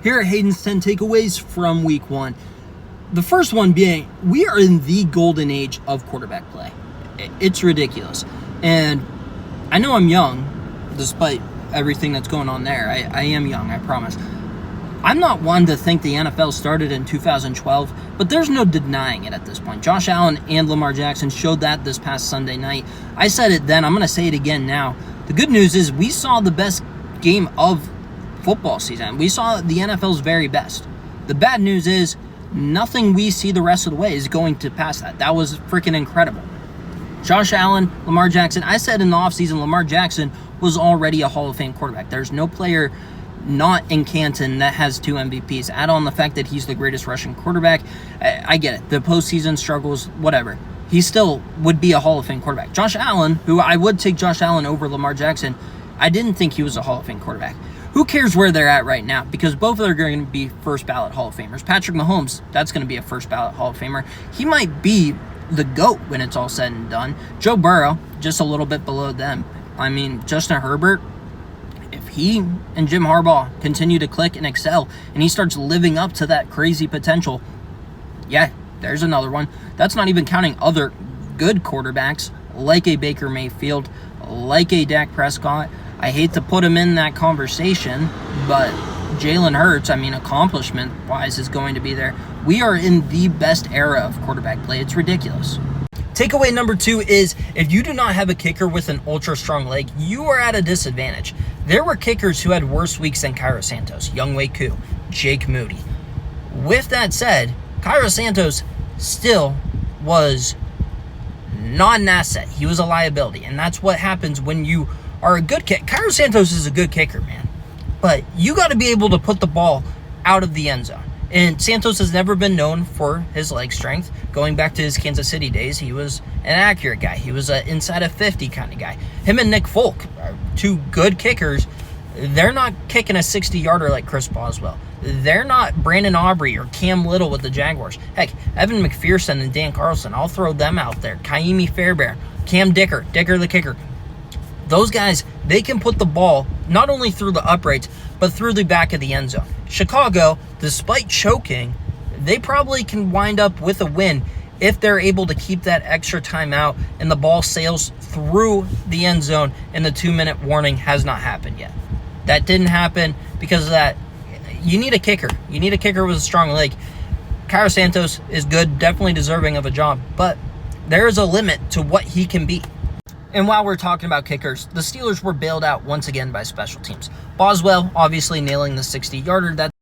Here at Hayden's 10 takeaways from week 1. The first one being, we are in the golden age of quarterback play. It's ridiculous. And I know I'm young, despite everything that's going on there. I am young, I promise. I'm not one to think the NFL started in 2012, but there's no denying it at this point. Josh Allen and Lamar Jackson showed that this past Sunday night. I said it then, I'm going to say it again now. The good news is we saw the best game of football season. We saw the NFL's very best. The bad news is nothing we see the rest of the way is going to pass that. That was freaking incredible. Josh Allen, Lamar Jackson. I said in the offseason, Lamar Jackson was already a Hall of Fame quarterback. There's no player not in Canton that has 2 MVPs. Add on the fact that he's the greatest Russian quarterback. I get it. The postseason struggles, whatever. He still would be a Hall of Fame quarterback. Josh Allen, who I would take Josh Allen over Lamar Jackson, I didn't think he was a Hall of Fame quarterback. Who cares where they're at right now? Because both are going to be first ballot Hall of Famers. Patrick Mahomes, that's going to be a first ballot Hall of Famer. He might be the GOAT when it's all said and done. Joe Burrow, just a little bit below them. I mean, Justin Herbert, if he and Jim Harbaugh continue to click and excel, and he starts living up to that crazy potential, yeah, there's another one. That's not even counting other good quarterbacks like a Baker Mayfield, like a Dak Prescott. I hate to put him in that conversation, but Jalen Hurts, I mean, accomplishment-wise, is going to be there. We are in the best era of quarterback play. It's ridiculous. Takeaway number 2 is, if you do not have a kicker with an ultra-strong leg, you are at a disadvantage. There were kickers who had worse weeks than Cairo Santos, Younghoe Koo, Jake Moody. With that said, Cairo Santos still was not an asset. He was a liability, and that's what happens when you are a good kicker. Cairo Santos is a good kicker, man. But you got to be able to put the ball out of the end zone. And Santos has never been known for his leg strength. Going back to his Kansas City days, he was an accurate guy. He was an inside of 50 kind of guy. Him and Nick Folk are 2 good kickers. They're not kicking a 60-yarder like Chris Boswell. They're not Brandon Aubrey or Cam Little with the Jaguars. Heck, Evan McPherson and Dan Carlson, I'll throw them out there. Kaimi Fairbairn, Cam Dicker the kicker. Those guys, they can put the ball not only through the uprights, but through the back of the end zone. Chicago, despite choking, they probably can wind up with a win if they're able to keep that extra time out and the ball sails through the end zone and the 2-minute warning has not happened yet. That didn't happen because of that. You need a kicker. You need a kicker with a strong leg. Cairo Santos is good, definitely deserving of a job, but there is a limit to what he can be. And while we're talking about kickers, the Steelers were bailed out once again by special teams. Boswell obviously nailing the 60-yarder. That's